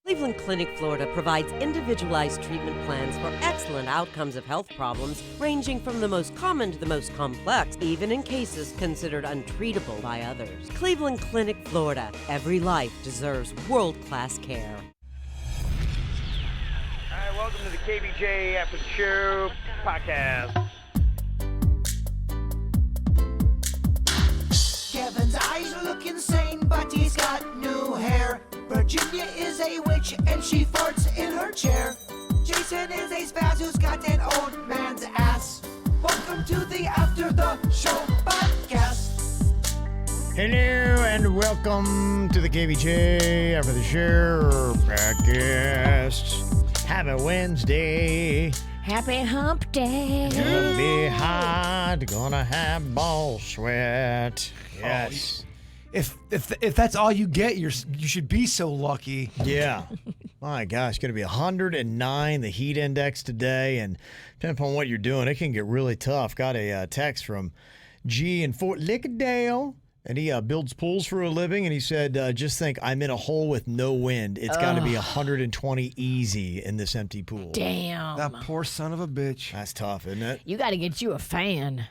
Cleveland Clinic, Florida provides individualized treatment plans for excellent outcomes of health problems ranging from the most common to the most complex, even in cases considered untreatable by others. Cleveland Clinic, Florida. Every life deserves world-class care. All right, welcome to the KVJ ATS Podcast. Kevin's eyes look insane, but he's got new hair. Virginia is a witch, and she farts in her chair. Jason is a spaz who's got an old man's ass. Welcome to the After the Show Podcast. Hello, and welcome to the KVJ After the Show Podcast. Happy Wednesday. Happy hump day. Gonna be hot, gonna have ball sweat. Yes. If that's all you get, you should be so lucky. Yeah. My gosh, going to be 109, the heat index today, and depending upon what you're doing, it can get really tough. Got a text from G in Fort Lickadale, and he builds pools for a living, and he said, just think, I'm in a hole with no wind. It's got to be 120 easy in this empty pool. Damn. That poor son of a bitch. That's tough, isn't it? You got to get you a fan.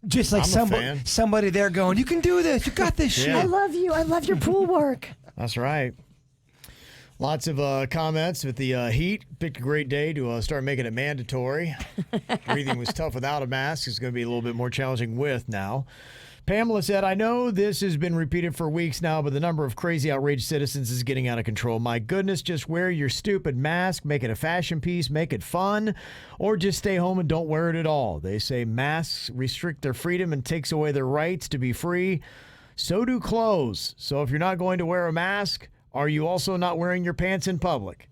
Just like somebody there going, you can do this. You got this shit. Yeah. I love you. I love your pool work. That's right. Lots of comments with the heat. Picked a great day to start making it mandatory. Breathing was tough without a mask. It's going to be a little bit more challenging with now. Pamela said, I know this has been repeated for weeks now, but the number of crazy, outraged citizens is getting out of control. My goodness, just wear your stupid mask, make it a fashion piece, make it fun, or just stay home and don't wear it at all. They say masks restrict their freedom and takes away their rights to be free. So do clothes. So if you're not going to wear a mask, are you also not wearing your pants in public?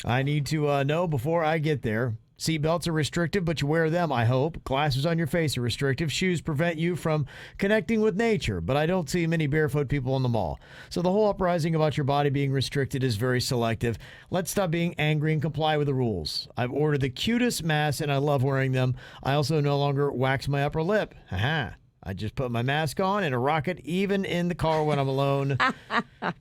I need to know before I get there. Seatbelts are restrictive, but you wear them, I hope. Glasses on your face are restrictive. Shoes prevent you from connecting with nature, but I don't see many barefoot people in the mall. So the whole uprising about your body being restricted is very selective. Let's stop being angry and comply with the rules. I've ordered the cutest masks, and I love wearing them. I also no longer wax my upper lip. Haha. I just put my mask on and a rocket even in the car when I'm alone.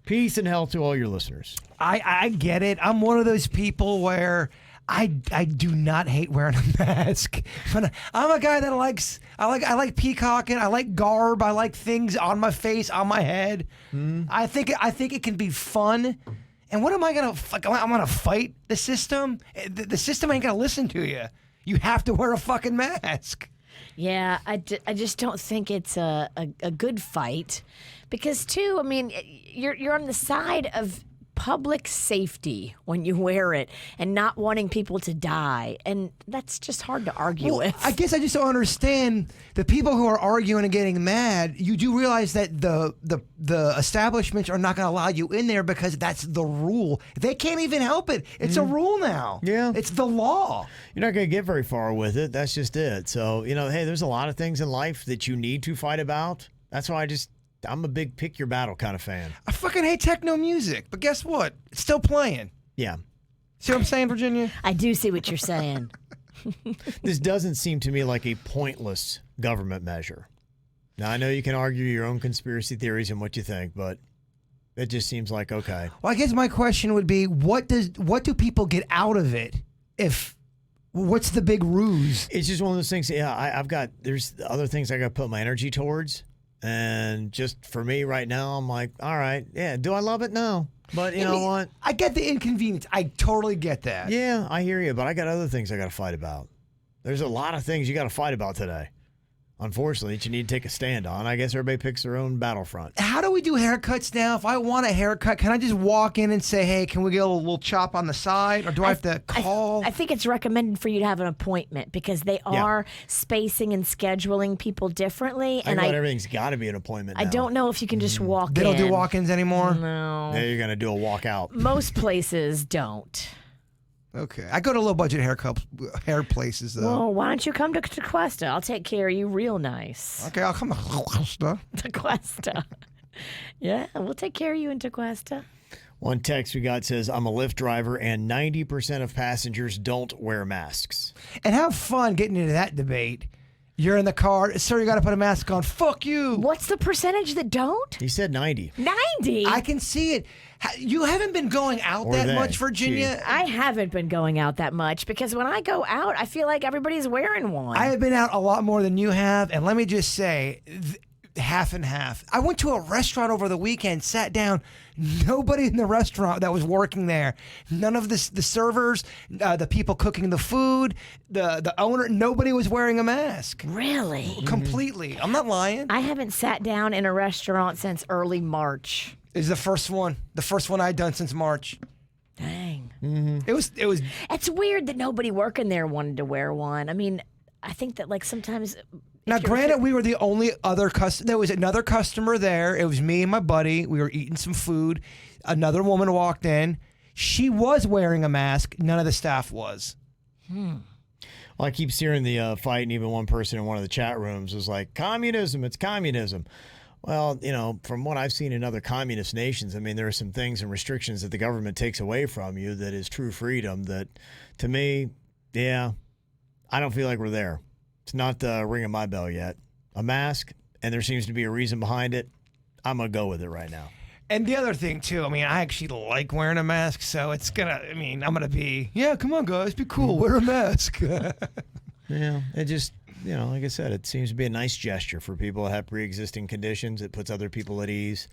Peace and health to all your listeners. I get it. I'm one of those people where I do not hate wearing a mask. But I'm a guy that I like peacocking. I like garb. I like things on my face, on my head. I think it can be fun. And what am I gonna? I'm gonna fight the system. The system ain't gonna listen to you. You have to wear a fucking mask. Yeah, I just don't think it's a good fight because, too, I mean, you're on the side of public safety when you wear it and not wanting people to die. And that's just hard to argue with. I guess I just don't understand the people who are arguing and getting mad. You do realize that the establishments are not going to allow you in there because that's the rule. They can't even help it. It's a rule now. Yeah. It's the law. You're not going to get very far with it. That's just it. So, hey, there's a lot of things in life that you need to fight about. That's why I'm a big pick your battle kind of fan. I fucking hate techno music, but guess what? It's still playing. Yeah. See what I'm saying, Virginia? I do see what you're saying. This doesn't seem to me like a pointless government measure. Now, I know you can argue your own conspiracy theories and what you think, but it just seems like, okay. Well, I guess my question would be, what do people get out of it? What's the big ruse? It's just one of those things. Yeah, there's other things I got to put my energy towards. And just for me right now, I'm like, all right, yeah, do I love it? No. But you know what? I get the inconvenience. I totally get that. Yeah, I hear you, but I got other things I got to fight about. There's a lot of things you got to fight about today. Unfortunately, that you need to take a stand on. I guess everybody picks their own battlefront. How do we do haircuts now? If I want a haircut, can I just walk in and say, hey, can we get a little chop on the side? Or do I have to call? I think it's recommended for you to have an appointment because they are spacing and scheduling people differently. And everything's got to be an appointment now. I don't know if you can just walk in. They don't do walk-ins anymore? No. Yeah, you're going to do a walkout. Most places don't. Okay. I go to low-budget hair places, though. Well, why don't you come to Tequesta? I'll take care of you real nice. Okay, I'll come to Tequesta. Tequesta. Yeah, we'll take care of you in Tequesta. One text we got says, I'm a Lyft driver and 90% of passengers don't wear masks. And have fun getting into that debate. You're in the car. Sir, you got to put a mask on. Fuck you. What's the percentage that don't? He said 90. 90? I can see it. You haven't been going out Or that they. much, Virginia. I haven't been going out that much because when I go out, I feel like everybody's wearing one. I have been out a lot more than you have, and let me just say, half and half. I went to a restaurant over the weekend, sat down. Nobody in the restaurant that was working there, none of the servers, the people cooking the food, the owner, nobody was wearing a mask. Really? Completely. I'm not lying. I haven't sat down in a restaurant since early March. It's the first one I'd done since March. Dang. It was. It's weird that nobody working there wanted to wear one. I mean, I think that like sometimes. Now, granted, we were the only other customer. There was another customer there. It was me and my buddy. We were eating some food. Another woman walked in. She was wearing a mask. None of the staff was. Well, I keep hearing the fight, and even one person in one of the chat rooms was like, communism, it's communism. Well, you know, from what I've seen in other communist nations, I mean, there are some things and restrictions that the government takes away from you that is true freedom that, to me, yeah, I don't feel like we're there. It's not ringing my bell yet. A mask, and there seems to be a reason behind it. I'm going to go with it right now. And the other thing, too, I mean, I actually like wearing a mask, so it's going to, I mean, I'm going to be, yeah, come on, guys, be cool, wear a mask. Yeah, it just, you know, like I said, it seems to be a nice gesture for people that have pre-existing conditions. It puts other people at ease,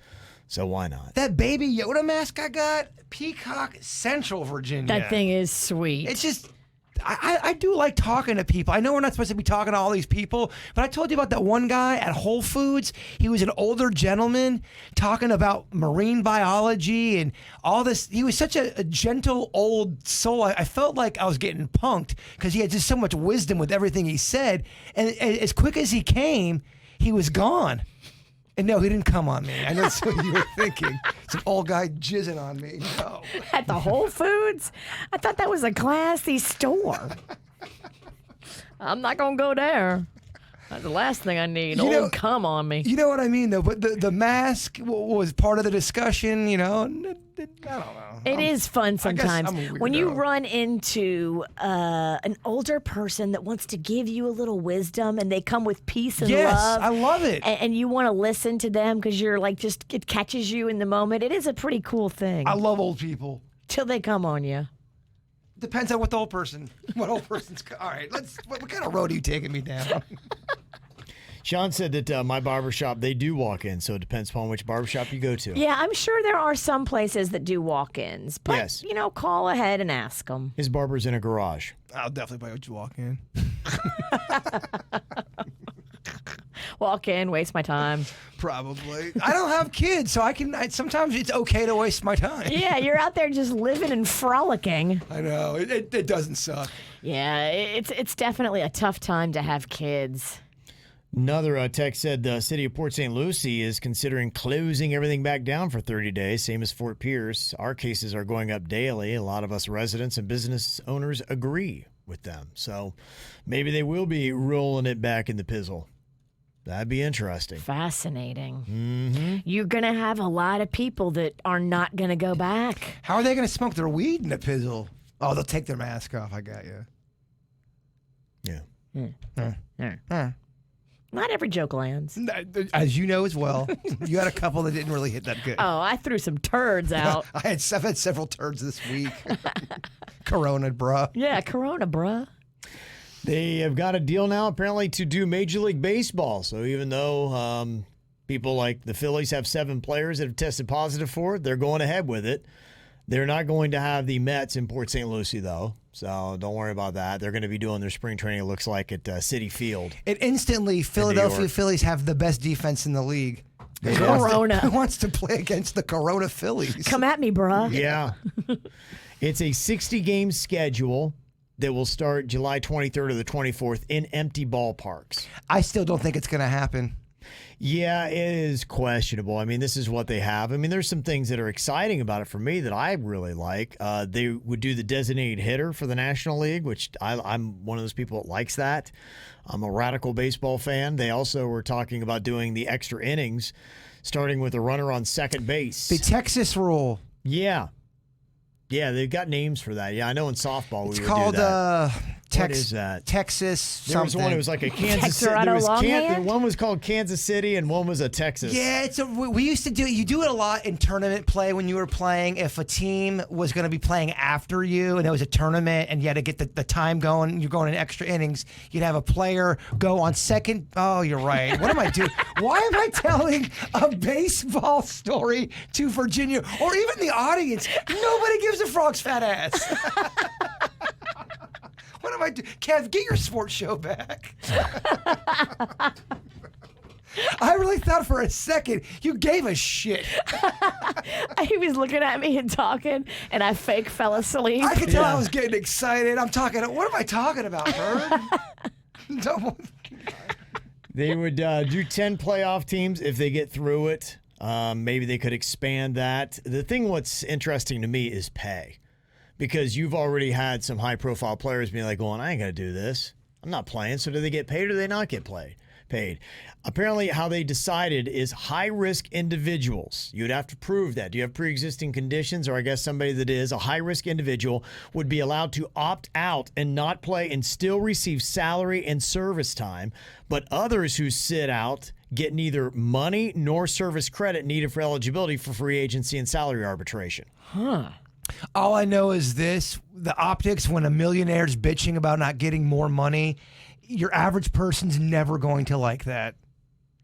so why not? That baby Yoda mask I got, Peacock, Central Virginia. That thing is sweet. It's just, I do like talking to people. I know we're not supposed to be talking to all these people, but I told you about that one guy at Whole Foods. He was an older gentleman talking about marine biology and all this. He was such a gentle old soul. I felt like I was getting punked because he had just so much wisdom with everything he said. And as quick as he came, he was gone. And no, he didn't come on me. I know that's what you were thinking. It's an old guy jizzing on me. No. At the Whole Foods? I thought that was a classy store. I'm not going to go there. That's the last thing I need. Come on me. You know what I mean, though? But the mask was part of the discussion, you know? I don't know. It is fun sometimes I'm a when you weirdo. run into an older person that wants to give you a little wisdom and they come with peace and Yes, love. I love it. And you want to listen to them because you're like, just it catches you in the moment. It is a pretty cool thing. I love old people. Till they come on you. Depends on what old person's. All right, what kind of road are you taking me down? Sean said that my barbershop, they do walk in, so it depends upon which barbershop you go to. Yeah, I'm sure there are some places that do walk-ins. But, Yes. you know, call ahead and ask them. His barber's in a garage. I'll definitely let you walk in. Walk in, waste my time. Probably. I don't have kids, so sometimes it's okay to waste my time. Yeah, you're out there just living and frolicking. I know. It doesn't suck. Yeah, it's definitely a tough time to have kids. Another text said the city of Port St. Lucie is considering closing everything back down for 30 days, same as Fort Pierce. Our cases are going up daily. A lot of us residents and business owners agree with them. So maybe they will be rolling it back in the pizzle. That'd be interesting. Fascinating. Mm-hmm. You're going to have a lot of people that are not going to go back. How are they going to smoke their weed in the pizzle? Oh, they'll take their mask off. I got you. Yeah. Not every joke lands. As you know as well, you had a couple that didn't really hit that good. Oh, I threw some turds out. I've had several turds this week. Corona, bruh. Yeah, Corona, bruh. They have got a deal now, apparently, to do Major League Baseball. So even though people like the Phillies have 7 players that have tested positive for it, they're going ahead with it. They're not going to have the Mets in Port St. Lucie, though. So don't worry about that. They're going to be doing their spring training, it looks like, at Citi Field. And instantly, Philadelphia Phillies have the best defense in the league. Corona. Who wants to play against the Corona Phillies? Come at me, bruh. Yeah. It's a 60-game schedule that will start July 23rd or the 24th in empty ballparks. I still don't think it's going to happen. Yeah, it is questionable. I mean, this is what they have. I mean, there's some things that are exciting about it for me that I really like. They would do the designated hitter for the National League, which I'm one of those people that likes that. I'm a radical baseball fan. They also were talking about doing the extra innings, starting with a runner on second base. The Texas rule. Yeah. Yeah, they've got names for that. Yeah, I know in softball It's we would called do that. What is that? Texas. There was something. one. It was like a Kansas City. Texarado longhand? One was called Kansas City, and one was a Texas. Yeah, we used to do. You do it a lot in tournament play when you were playing. If a team was going to be playing after you, and there was a tournament, and you had to get the time going, you're going in extra innings. You'd have a player go on second. Oh, you're right. What am I doing? Why am I telling a baseball story to Virginia or even the audience? Nobody gives a frog's fat ass. What am I doing? Kev, get your sports show back. I really thought for a second you gave a shit. He was looking at me and talking, and I fake fell asleep. I could tell I was getting excited. I'm talking. What am I talking about, Bird? They would do 10 playoff teams if they get through it. Maybe they could expand that. The thing what's interesting to me is pay. Because you've already had some high-profile players being like, I ain't going to do this. I'm not playing. So do they get paid or do they not get paid? Apparently, how they decided is high-risk individuals. You'd have to prove that. Do you have pre-existing conditions? Or I guess somebody that is a high-risk individual would be allowed to opt out and not play and still receive salary and service time. But others who sit out get neither money nor service credit needed for eligibility for free agency and salary arbitration. All I know is this: the optics when a millionaire's bitching about not getting more money, your average person's never going to like that.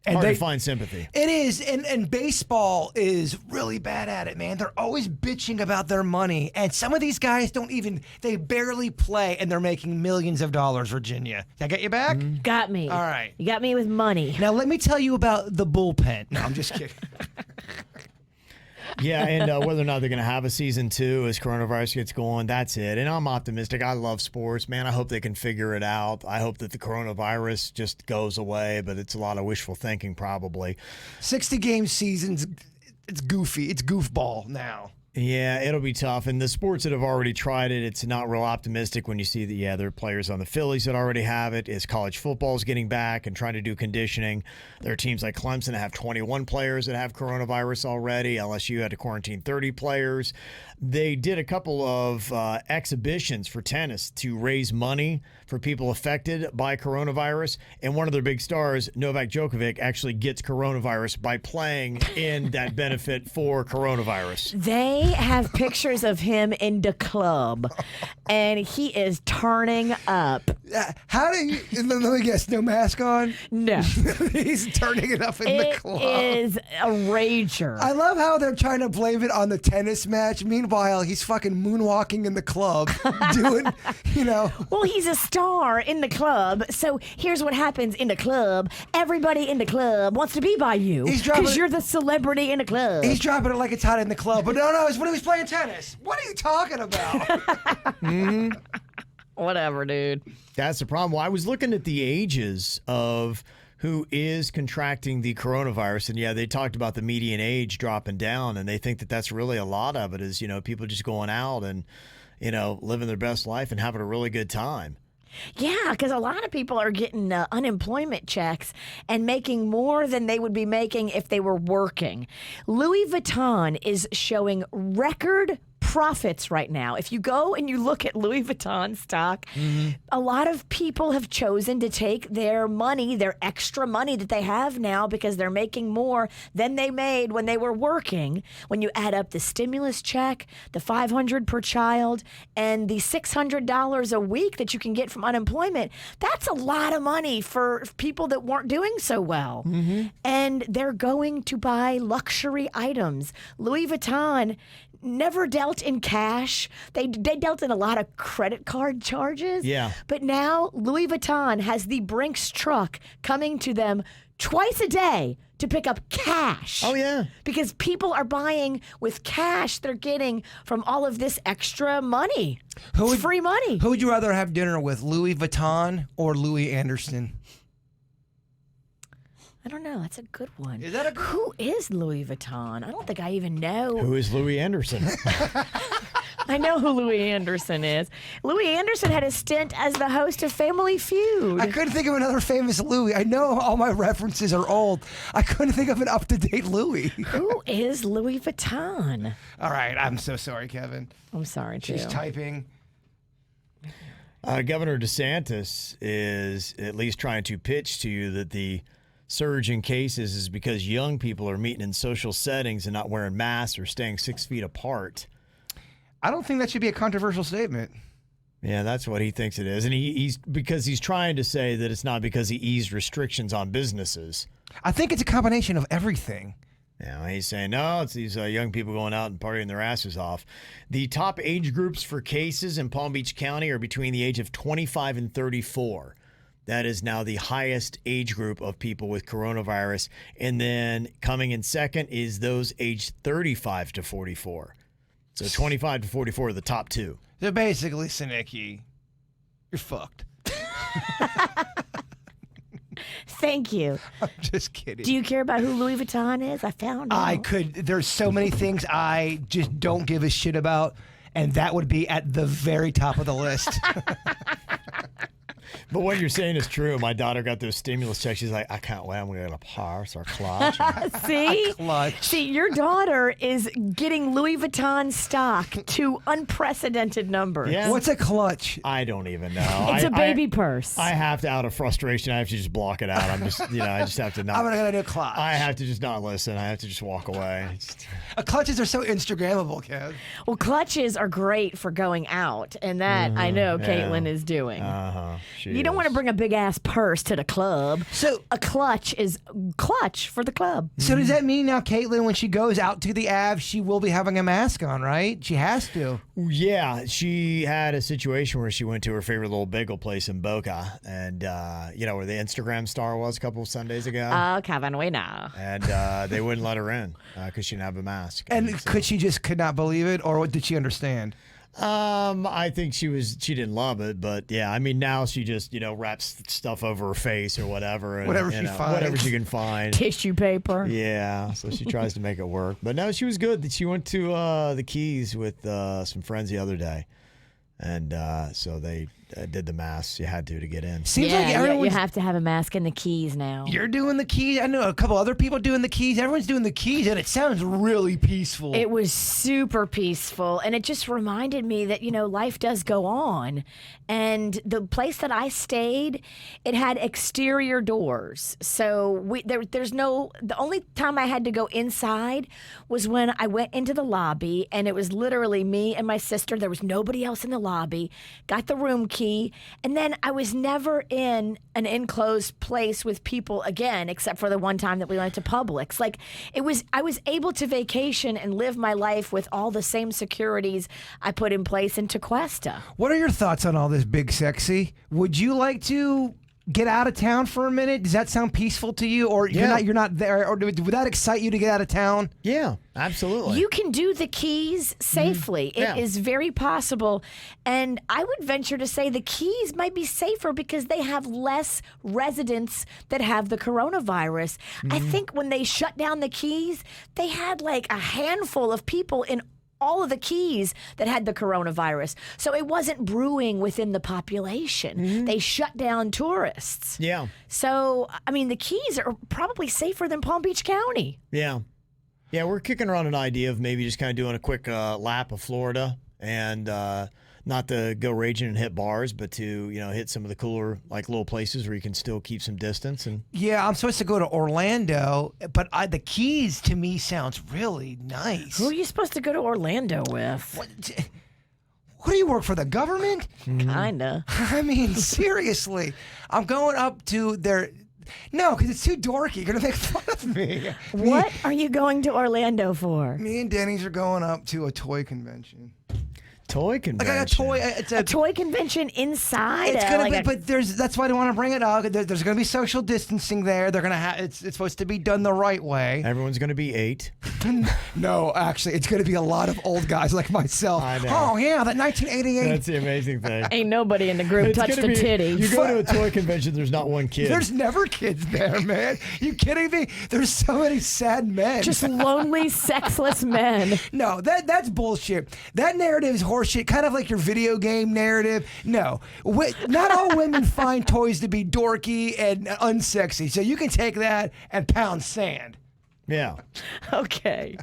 And Hard to find sympathy. It is, and baseball is really bad at it, man. They're always bitching about their money, and some of these guys they barely play, and they're making millions of dollars, Virginia. Did I get you back? Got me. All right. You got me with money. Now let me tell you about the bullpen. No, I'm just kidding. Yeah, and whether or not they're going to have a season 2 as coronavirus gets going, that's it. And I'm optimistic. I love sports, man. I hope they can figure it out. I hope that the coronavirus just goes away, but it's a lot of wishful thinking probably. 60-game seasons, it's goofy. It's goofball now. Yeah, it'll be tough. And the sports that have already tried it, it's not real optimistic when you see that, there are players on the Phillies that already have it. As college football is getting back and trying to do conditioning, there are teams like Clemson that have 21 players that have coronavirus already. LSU had to quarantine 30 players. They did a couple of exhibitions for tennis to raise money for people affected by coronavirus. And one of their big stars, Novak Djokovic, actually gets coronavirus by playing in that benefit for coronavirus. They have pictures of him in the club, and he is turning up. How do you, let me guess, no mask on? No. He's turning it up in the club. It is a rager. I love how they're trying to blame it on the tennis match. Meanwhile, he's fucking moonwalking in the club doing, Well, he's a star in the club, so here's what happens in the club. Everybody in the club wants to be by you because you're the celebrity in the club. He's dropping it like it's hot in the club, but no, it's when he was playing tennis. What are you talking about? Whatever, dude. That's the problem. Well, I was looking at the ages of who is contracting the coronavirus, and they talked about the median age dropping down, and they think that that's really a lot of it is, people just going out and, living their best life and having a really good time. Yeah, because a lot of people are getting unemployment checks and making more than they would be making if they were working. Louis Vuitton is showing record profits right now. If you go and you look at Louis Vuitton stock, a lot of people have chosen to take their money, their extra money that they have now because they're making more than they made when they were working. When you add up the stimulus check, the $500 per child, and the $600 a week that you can get from unemployment, that's a lot of money for people that weren't doing so well. And they're going to buy luxury items. Louis Vuitton never dealt in cash. They dealt in a lot of credit card charges. Yeah. But now Louis Vuitton has the Brinks truck coming to them twice a day to pick up cash. Oh, yeah. Because people are buying with cash they're getting from all of this extra money. It's free money. Who would you rather have dinner with, Louis Vuitton or Louis Anderson? I don't know. That's a good one. Is that a good Who is Louis Vuitton? I don't think I even know. Who is Louis Anderson? I know who Louis Anderson is. Louis Anderson had a stint as the host of Family Feud. I couldn't think of another famous Louis. I know all my references are old. I couldn't think of an up-to-date Louis. Who is Louis Vuitton? All right. I'm so sorry, Kevin. I'm sorry, too. She's typing. Governor DeSantis is at least trying to pitch to you that the surge in cases is because young people are meeting in social settings and not wearing masks or staying 6 feet apart. I don't think that should be a controversial statement. Yeah, that's what he thinks it is. And he's trying to say that it's not because he eased restrictions on businesses. I think it's a combination of everything. Yeah, he's saying, no, it's these young people going out and partying their asses off. The top age groups for cases in Palm Beach County are between the age of 25 and 34. That is now the highest age group of people with coronavirus. And then coming in second is those aged 35 to 44. So 25 to 44 are the top two. So basically, Sinicki, you're fucked. Thank you. I'm just kidding. Do you care about who Louis Vuitton is? I found out. There's so many things I just don't give a shit about, and that would be at the very top of the list. But what you're saying is true. My daughter got those stimulus checks. She's like, I can't wait. I'm going to get a purse or clutch. See? Clutch. See, your daughter is getting Louis Vuitton stock to unprecedented numbers. Yeah. What's a clutch? I don't even know. It's a baby purse. I have to, out of frustration, I have to just block it out. I'm just, I just have to not. I'm going to do a clutch. I have to just not listen. I have to just walk away. Clutches are so Instagrammable, Kev. Well, clutches are great for going out, and that I know Caitlin is doing. You don't want to bring a big ass purse to the club. So a clutch is clutch for the club. So does that mean now, Caitlin, when she goes out to the Ave, she will be having a mask on, right? She has to. Yeah, she had a situation where she went to her favorite little bagel place in Boca, and where the Instagram star was a couple of Sundays ago. Oh, Kevin, we know. And they wouldn't let her in because she didn't have a mask. And so, could not believe it, or what did she understand? I think she didn't love it, but yeah, I mean, now she just, wraps stuff over her face or whatever. And, whatever she finds. Whatever she can find. Tissue paper. Yeah, so she tries to make it work. But no, she was good. She went to the Keys with some friends the other day. And so they did the masks. You had to get in. Seems like everyone. You have to have a mask in the Keys now. You're doing the Keys. I know a couple other people doing the Keys. Everyone's doing the Keys, and it sounds really peaceful. It was super peaceful, and it just reminded me that, life does go on. And the place that I stayed, it had exterior doors. So the only time I had to go inside was when I went into the lobby, and it was literally me and my sister. There was nobody else in the lobby. Got the room key, and then I was never in an enclosed place with people again, except for the one time that we went to Publix. I was able to vacation and live my life with all the same securities I put in place in Tequesta. What are your thoughts on all this, Big Sexy? Would you like to get out of town for a minute? Does that sound peaceful to you, or you're not there, or would that excite you to get out of town? Yeah, absolutely. You can do the Keys safely. It is very possible, and I would venture to say the Keys might be safer because they have less residents that have the coronavirus. I think when they shut down the Keys, they had like a handful of people in all of the Keys that had the coronavirus. So it wasn't brewing within the population. They shut down tourists. Yeah. So, I mean, the Keys are probably safer than Palm Beach County. Yeah. Yeah, we're kicking around an idea of maybe just kind of doing a quick lap of Florida and not to go raging and hit bars, but to, hit some of the cooler, little places where you can still keep some distance. And yeah, I'm supposed to go to Orlando, but the Keys to me sounds really nice. Who are you supposed to go to Orlando with? What do you work for, the government? Kinda. I mean, seriously. I'm going up to their... No, because it's too dorky. You're going to make fun of me. What are you going to Orlando for? Me and Denny's are going up to a toy convention. Toy convention. Like a toy. It's a toy convention inside. It's gonna be, but that's why I don't want to bring it up. There's gonna be social distancing there. They're gonna have. It's supposed to be done the right way. Everyone's gonna be 8. No, actually, it's gonna be a lot of old guys like myself. I know. Oh yeah, that 1988. That's the amazing thing. Ain't nobody in the group touched a titty. You go to a toy convention, there's not one kid. There's never kids there, man. You kidding me? There's so many sad men. Just lonely, sexless men. No, that's bullshit. That narrative is horseshit. Kind of like your video game narrative. No, not all women find toys to be dorky and unsexy. So you can take that and pound sand. Yeah. Okay.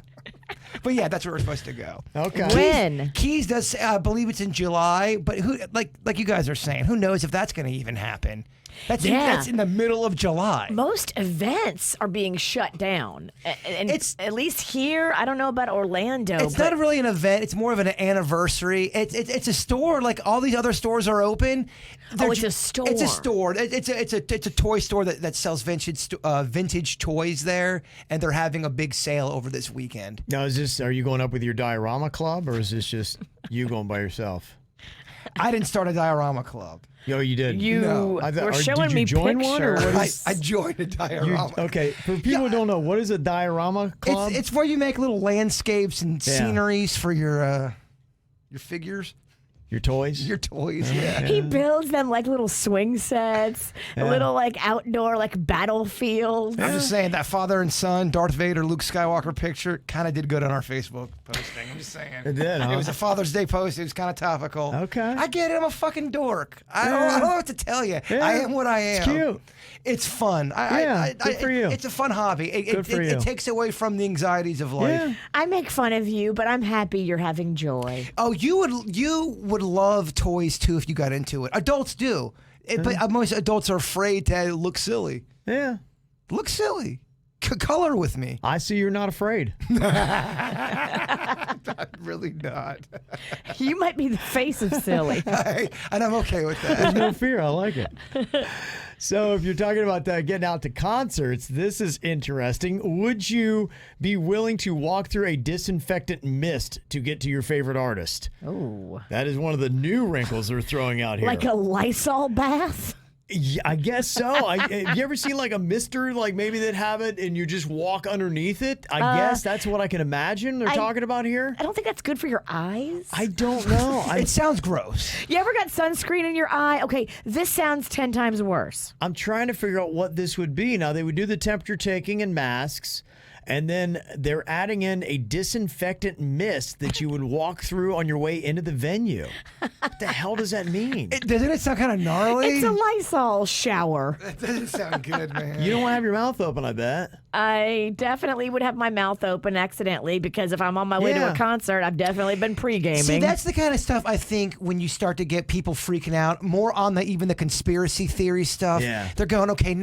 But yeah, that's where we're supposed to go. Okay. When? Keys does, I believe it's in July, but who like you guys are saying, who knows if that's going to even happen? That's in the middle of July. Most events are being shut down, and it's at least here. I don't know about Orlando. It's not really an event. It's more of an anniversary. It's a store. Like all these other stores are open. It's a store. It's a store. It's a toy store that sells vintage toys there, and they're having a big sale over this weekend. Now, are you going up with your diorama club, or is this just you going by yourself? I didn't start a diorama club. No, you didn't. No. Were showing did you me join pictures. one, or what is, I joined a diorama. okay, for people who don't know, what is a diorama club? It's where you make little landscapes and sceneries for your figures. Your toys? Your toys, yeah. He builds them like little swing sets, little like outdoor like battlefields. I'm just saying that father and son, Darth Vader, Luke Skywalker picture kind of did good on our Facebook posting. I'm just saying. It did, huh? It was a Father's Day post. It was kind of topical. Okay. I get it. I'm a fucking dork. I don't know what to tell you. Yeah. I am what I am. It's cute. It's fun. Good for you. It's a fun hobby. Good for you. It takes away from the anxieties of life. Yeah. I make fun of you, but I'm happy you're having joy. Oh, you would love toys too if you got into it. Adults do. But most adults are afraid to look silly. Yeah. Look silly. Color with me. I see you're not afraid. Really not. You might be the face of silly. And I'm okay with that. There's no fear. I like it. So if you're talking about getting out to concerts, this is interesting. Would you be willing to walk through a disinfectant mist to get to your favorite artist? Oh. That is one of the new wrinkles they're throwing out here. Like a Lysol bath? Yeah, I guess so. Have you ever seen like a mister, like maybe they'd have it and you just walk underneath it? I guess that's what I can imagine they're talking about here. I don't think that's good for your eyes. I don't know. It sounds gross. You ever got sunscreen in your eye? Okay, this sounds 10 times worse. I'm trying to figure out what this would be. Now, they would do the temperature taking and masks, and then they're adding in a disinfectant mist that you would walk through on your way into the venue. What the hell does that mean? Doesn't it sound kind of gnarly? It's a Lysol shower. That doesn't sound good, man. You don't want to have your mouth open, I bet. I definitely would have my mouth open accidentally because if I'm on my way to Yeah. a concert, I've definitely been pre-gaming. See, that's the kind of stuff I think when you start to get people freaking out, more on even the conspiracy theory stuff. Yeah. They're going, okay,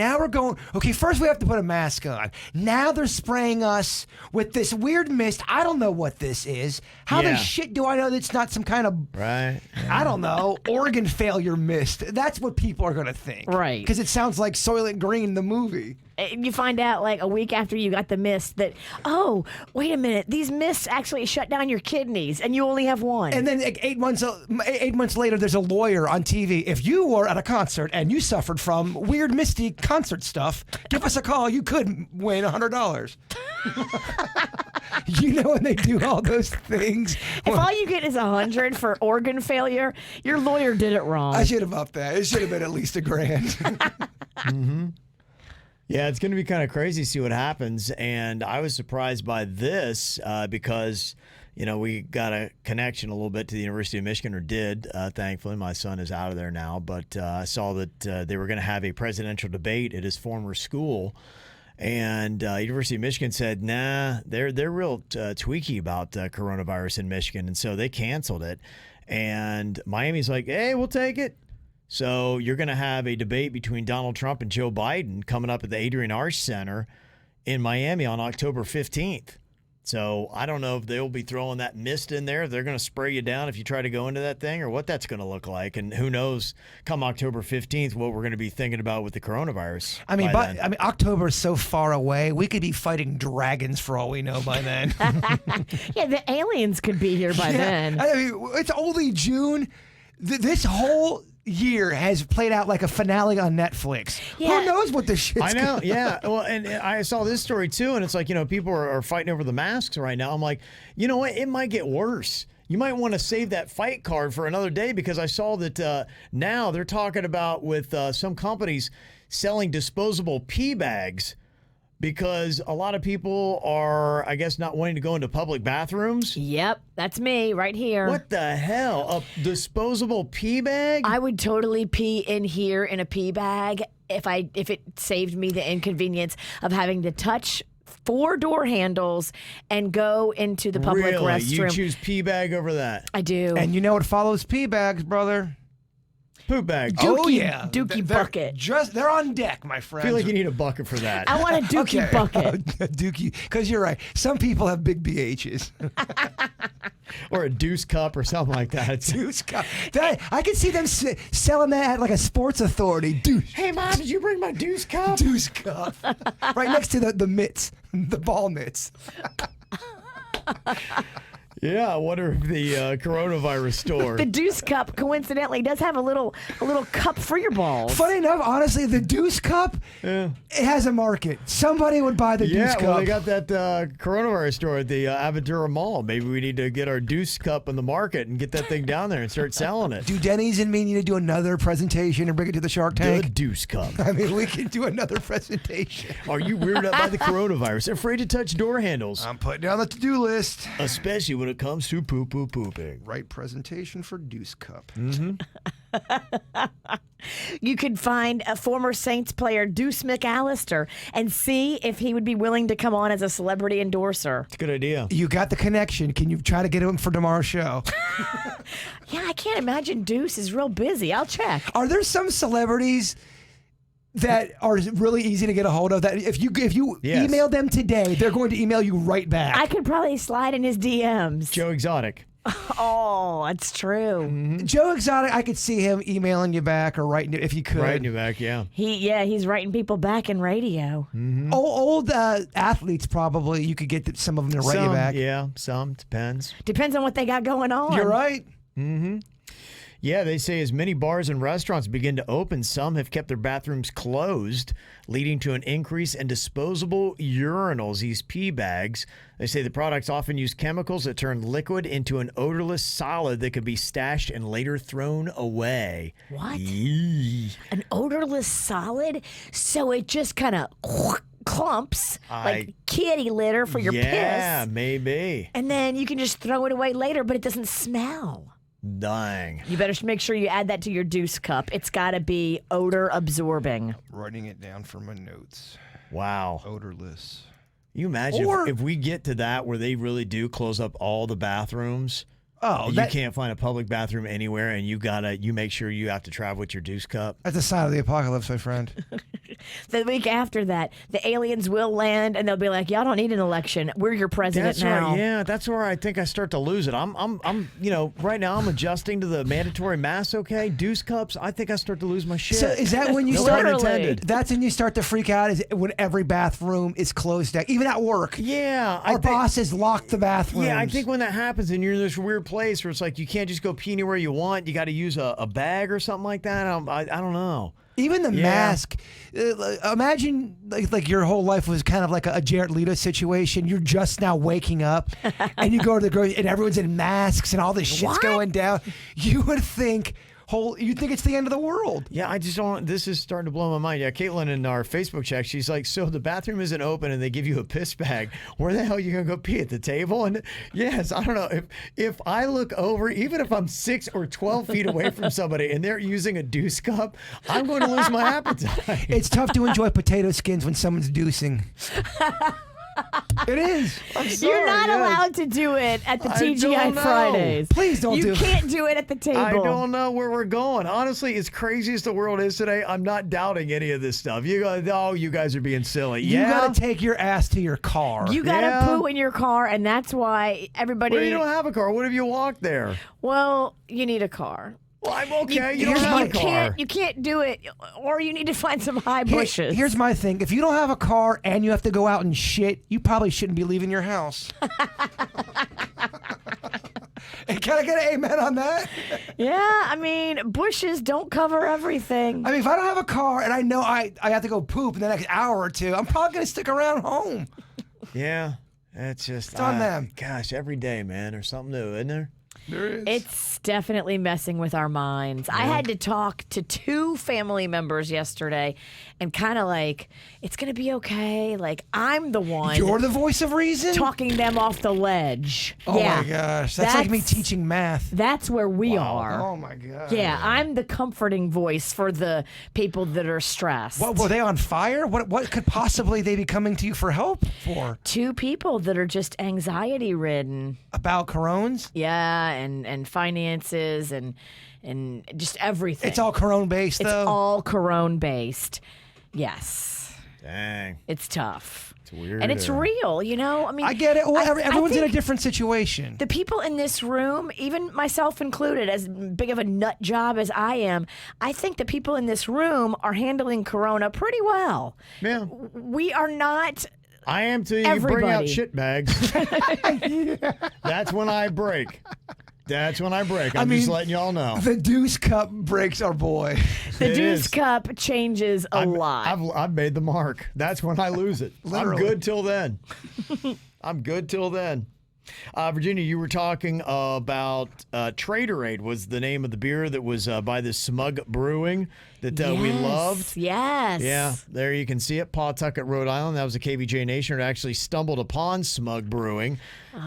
first we have to put a mask on. Now they're spraying us with this weird mist. I don't know what this is. How the Yeah. shit do I know that it's not some kind of, Right. I don't know, organ failure mist? That's what people are going to think. Right. Because it sounds like Soylent Green, the movie. You find out like a week after you got the mist that, oh, wait a minute, these mists actually shut down your kidneys and you only have one. And then like 8 months later, there's a lawyer on TV. If you were at a concert and you suffered from weird, misty concert stuff, give us a call. You could win $100. You know when they do all those things. If all you get is 100 for organ failure, your lawyer did it wrong. I should have upped that. It should have been at least $1,000. Yeah, it's going to be kind of crazy to see what happens. And I was surprised by this because, we got a connection a little bit to the University of Michigan, or did. Thankfully, my son is out of there now. But I saw that they were going to have a presidential debate at his former school. And University of Michigan said, nah, they're real tweaky about coronavirus in Michigan. And so they canceled it. And Miami's like, hey, we'll take it. So you're going to have a debate between Donald Trump and Joe Biden coming up at the Adrian Arce Center in Miami on October 15th. So I don't know if they'll be throwing that mist in there, if they're going to spray you down if you try to go into that thing, or what that's going to look like. And who knows, come October 15th, what we're going to be thinking about with the coronavirus. October is so far away. We could be fighting dragons for all we know by then. Yeah, the aliens could be here by then. I mean, it's only June. This whole year has played out like a finale on Netflix. Yeah. Who knows what this shit's I know, gonna- yeah. Well, and I saw this story too, and it's like, people are fighting over the masks right now. I'm like, you know what? It might get worse. You might want to save that fight card for another day, because I saw that now they're talking about with some companies selling disposable pee bags, because a lot of people are, I guess, not wanting to go into public bathrooms. Yep, that's me right here. What the hell? A disposable pee bag? I would totally pee in here in a pee bag if it saved me the inconvenience of having to touch 4 door handles and go into the public Really? restroom. You choose pee bag over that? I do. And you know what follows pee bags, brother? Poop bag. Dookie They're bucket. They're on deck, my I friend. feel like you need a bucket for that. I want a dookie bucket. Dookie, because you're right. Some people have big BHs. Or a deuce cup or something like that. Deuce cup. I can see them selling that at like a Sports Authority. Deuce. Hey, Mom, did you bring my deuce cup? Deuce cup. Right next to the mitts, the ball mitts. Yeah, I wonder if the coronavirus store. The Deuce Cup, coincidentally, does have a little cup for your balls. Funny enough, honestly, the Deuce Cup, it has a market. Somebody would buy the Deuce Cup. Yeah, well, they got that coronavirus store at the Aventura Mall. Maybe we need to get our Deuce Cup in the market and get that thing down there and start selling it. Do Denny's and me need to do another presentation and bring it to the Shark Tank? The Deuce Cup. I mean, we can do another presentation. Are you weirded out by the coronavirus? Afraid to touch door handles? I'm putting it on the to-do list. Especially when it comes to pooping. Right presentation for Deuce Cup. You could find a former Saints player, Deuce McAllister, and see if he would be willing to come on as a celebrity endorser. It's a good idea. You got the connection. Can you try to get him for tomorrow's show? Yeah, I can't imagine Deuce is real busy. I'll check. Are there some celebrities that are really easy to get a hold of? That if you Yes. email them today, they're going to email you right back. I could probably slide in his DMs. Joe Exotic. Oh, that's true. Joe Exotic, I could see him emailing you back or writing it if you could. Writing you back, yeah. He's writing people back in radio. Old athletes probably you could get some of them to write you back. Yeah, some. Depends. Depends on what they got going on. You're right. Yeah, they say as many bars and restaurants begin to open, some have kept their bathrooms closed, leading to an increase in disposable urinals, these pee bags. They say the products often use chemicals that turn liquid into an odorless solid that could be stashed and later thrown away. What? Yee. An odorless solid? So it just kind of clumps like kitty litter for your piss. Yeah, maybe. And then you can just throw it away later, but it doesn't smell. Dang. You better make sure you add that to your Deuce Cup. It's got to be odor absorbing. Writing it down for my notes. Wow. Odorless. You imagine if we get to that where they really do close up all the bathrooms. Oh, you can't find a public bathroom anywhere, and you make sure you have to travel with your Deuce Cup. That's the sign of the apocalypse, my friend. The week after that, the aliens will land, and they'll be like, "Y'all don't need an election. We're your president That's now." right. Yeah, that's where I think I start to lose it. I'm right now I'm adjusting to the mandatory mask. Okay, Deuce Cups. I think I start to lose my shit. So is that when you No start? pun intended. That's when you start to freak out. Is when every bathroom is closed down, even at work. Yeah, Our bosses lock the bathrooms. Yeah, I think when that happens and you're in this weird place where it's like you can't just go pee anywhere you want, you got to use a bag or something like that. I don't know. Even the mask. Imagine like your whole life was kind of like a Jared Leto situation. You're just now waking up, and you go to the grocery, and everyone's in masks, and all this shit's going down. You would think. You think it's the end of the world. Yeah, I just don't. This is starting to blow my mind. Yeah, Caitlin in our Facebook chat, she's like, so the bathroom isn't open and they give you a piss bag. Where the hell are you going to go pee at the table? And yes, I don't know. If I look over, even if I'm 6 or 12 feet away from somebody and they're using a Deuce Cup, I'm going to lose my appetite. It's tough to enjoy potato skins when someone's deucing. It is. I'm sorry, You're not yes. allowed to do it at the I TGI don't know. Fridays. Please don't do You it. can't do it at the table. I don't know where we're going. Honestly, as crazy as the world is today, I'm not doubting any of this stuff. You guys are being silly. You Yeah, got to take your ass to your car. You got to Yeah. poo in your car, and that's why everybody. Well, you don't have a car. What if you walk there? Well, you need a car. Well, I'm okay. You here's don't my have a car. You can't do it, or you need to find some high bushes. Here's my thing. If you don't have a car and you have to go out and shit, you probably shouldn't be leaving your house. Hey, can I get an amen on that? Yeah, I mean, bushes don't cover everything. I mean, if I don't have a car and I know I have to go poop in the next hour or two, I'm probably going to stick around home. Yeah, it's just It's on them. Gosh, every day, man, there's something new, isn't there? There is. It's definitely messing with our minds. I had to talk to 2 family members yesterday and kind of like, it's going to be okay. Like, I'm the one You're the voice of reason? talking them off the ledge. Oh yeah. my gosh. That's like me teaching math. That's where we are. Oh my god. Yeah, I'm the comforting voice for the people that are stressed. What, were they on fire? What could possibly they be coming to you for help for? 2 people that are just anxiety ridden. About corones? Yeah, and finances and just everything. It's all corone based It's though. all Corona based. Yes. Dang. It's tough. It's weird. And it's real, you know? I mean, I get it. Well, I everyone's in a think different situation. the people in this room, even myself included, as big of a nut job as I am, I think the people in this room are handling Corona pretty well. Yeah. We are not. I am till you bring out Everybody. shit bags. That's when I break. That's when I break. I'm just letting y'all know. The deuce cup breaks our boy. The It deuce is. cup changes a lot. I've made the mark. That's when I lose it. Literally. I'm good till then. I'm good till then. Virginia, you were talking about Traderade was the name of the beer that was by the Smug Brewing that we loved. Yes. Yeah, there you can see it. Pawtucket, Rhode Island. That was a KVJ Nation that actually stumbled upon Smug Brewing.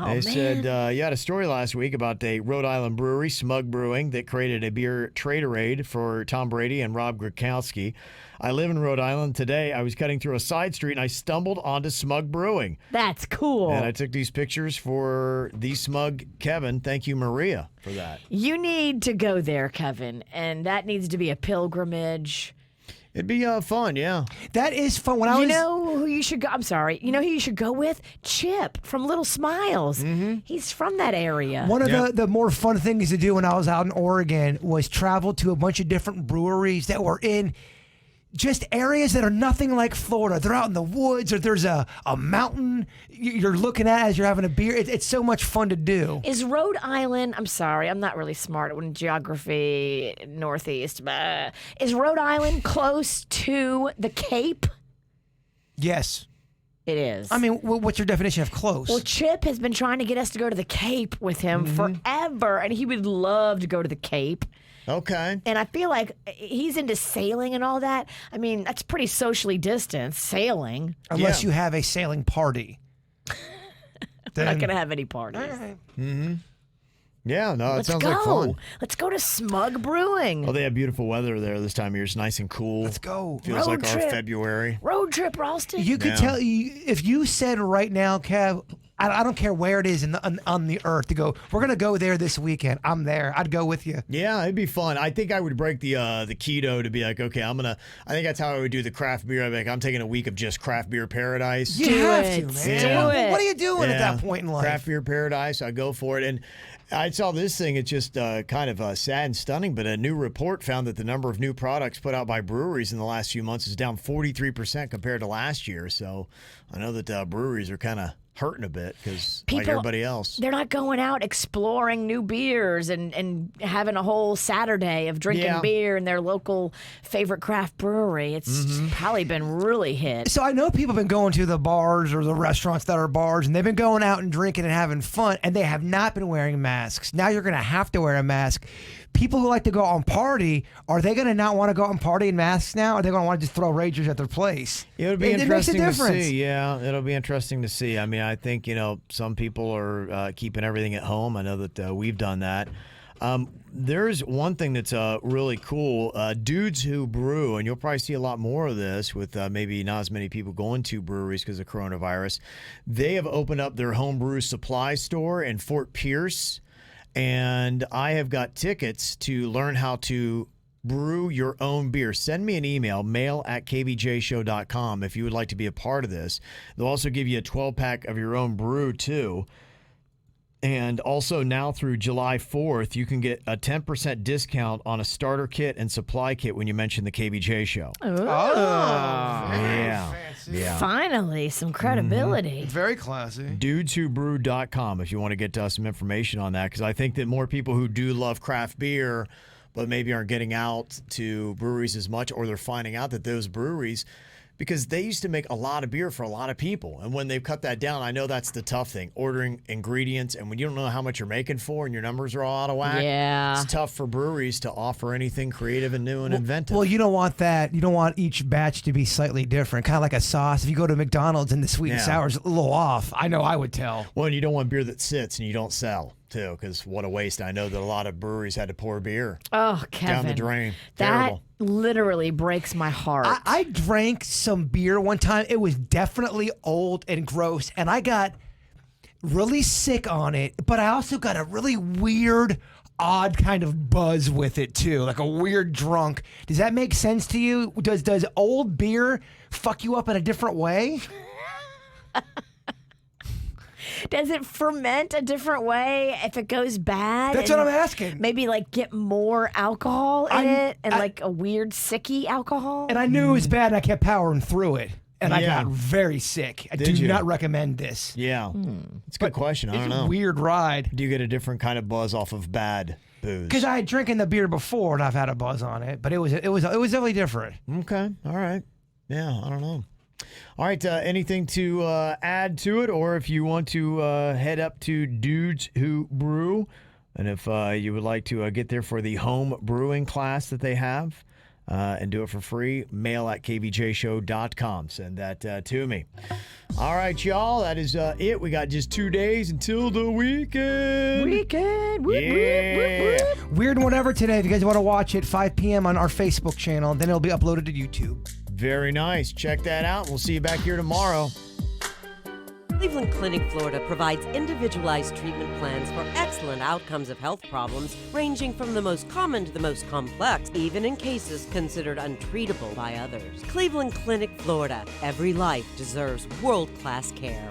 They said you had a story last week about a Rhode Island brewery, Smug Brewing, that created a beer Traderade for Tom Brady and Rob Gronkowski. I live in Rhode Island. Today, I was cutting through a side street and I stumbled onto Smug Brewing. That's cool. And I took these pictures for the Smug Kevin. Thank you, Maria, for that. You need to go there, Kevin, and that needs to be a pilgrimage. It'd be fun, yeah. That is fun. When I You was know who you should go? I'm sorry. You know who you should go with? Chip from Little Smiles. He's from that area. one of Yeah. the more fun things to do when I was out in Oregon was travel to a bunch of different breweries that were in just areas that are nothing like Florida. They're out in the woods, or there's a mountain you're looking at as you're having a beer. It's so much fun to do. Is Rhode Island? I'm sorry, I'm not really smart in geography. Northeast. Is Rhode Island close to the Cape? Yes. It is. I mean, what's your definition of close? Well, Chip has been trying to get us to go to the Cape with him forever, and he would love to go to the Cape. Okay. And I feel like he's into sailing and all that. I mean, that's pretty socially distanced, sailing. Unless Yeah. you have a sailing party. We're not going to have any parties. Yeah, no, it Let's sounds go. like fun. Let's go to Smug Brewing. Oh, they have beautiful weather there this time of year. It's nice and cool. Let's go. Feels Road like our trip. February. Road trip, Ralston. You could Yeah. tell if you said right now, Kev, I don't care where it is on the earth to go. We're gonna go there this weekend. I'm there. I'd go with you. Yeah, it'd be fun. I think I would break the keto to be like, okay, I think that's how I would do the craft beer. I'd be like, I'm taking a week of just craft beer paradise. You Do have it. to, man. Yeah. Do it. What are you doing at Yeah. that point in life? Craft beer paradise. I go for it. And I saw this thing. It's just kind of sad and stunning, but a new report found that the number of new products put out by breweries in the last few months is down 43% compared to last year. So I know that breweries are kind of hurting a bit because like People- everybody else. They're not going out exploring new beers and having a whole Saturday of drinking Yeah. beer in their local favorite craft brewery. It's probably been really hit. So I know people have been going to the bars or the restaurants that are bars, and they've been going out and drinking and having fun, and they have not been wearing masks. Now you're going to have to wear a mask. People who like to go out and party, are they going to not want to go out and party in masks now? Or are they going to want to just throw ragers at their place? It would be It makes a interesting to difference. see. Yeah, it'll be interesting to see. I mean, I think, some people are keeping everything at home. I know that we've done that. There's one thing that's really cool. Dudes Who Brew, and you'll probably see a lot more of this with maybe not as many people going to breweries because of coronavirus. They have opened up their home brew supply store in Fort Pierce, and I have got tickets to learn how to brew your own beer. Send me an email, mail@kvjshow.com, if you would like to be a part of this. They'll also give you a 12-pack of your own brew, too. And also now through July 4th, you can get a 10% discount on a starter kit and supply kit when you mention the KVJ show. Yeah. Yeah. Finally, some credibility. Very classy. Dudeswhobrew.com if you want to get some information on that, because I think that more people who do love craft beer but maybe aren't getting out to breweries as much, or they're finding out that those breweries because they used to make a lot of beer for a lot of people. And when they've cut that down, I know that's the tough thing, ordering ingredients. And when you don't know how much you're making for and your numbers are all out of whack, it's tough for breweries to offer anything creative and new and inventive. Well, you don't want that. You don't want each batch to be slightly different, kind of like a sauce. If you go to McDonald's and the sweet and sour is a little off, I know I would tell. Well, and you don't want beer that sits and you don't sell, too, because what a waste. I know that a lot of breweries had to pour beer down the drain. Terrible. That literally breaks my heart. I drank some beer one time. It was definitely old and gross, and I got really sick on it, but I also got a really weird, odd kind of buzz with it, too, like a weird drunk. Does that make sense to you? Does old beer fuck you up in a different way? Does it ferment a different way if it goes bad? That's what I'm asking. Maybe like get more alcohol in it and like a weird sicky alcohol? And I knew it was bad and I kept powering through it. And I got very sick. I do not recommend this. Yeah. It's a good question. I don't know. It's a weird ride. Do you get a different kind of buzz off of bad booze? Because I had drinking the beer before and I've had a buzz on it, but it was definitely different. Okay. All right. Yeah, I don't know. All right, anything to add to it, or if you want to head up to Dudes Who Brew, and if you would like to get there for the home brewing class that they have and do it for free, mail at kvjshow.com. Send that to me. All right, y'all, that is it. We got just 2 days until the weekend. Weird and Whatever today. If you guys want to watch it, 5 p.m. on our Facebook channel, then it'll be uploaded to YouTube. Very nice. Check that out. We'll see you back here tomorrow. Cleveland Clinic, Florida provides individualized treatment plans for excellent outcomes of health problems ranging from the most common to the most complex, even in cases considered untreatable by others. Cleveland Clinic, Florida. Every life deserves world-class care.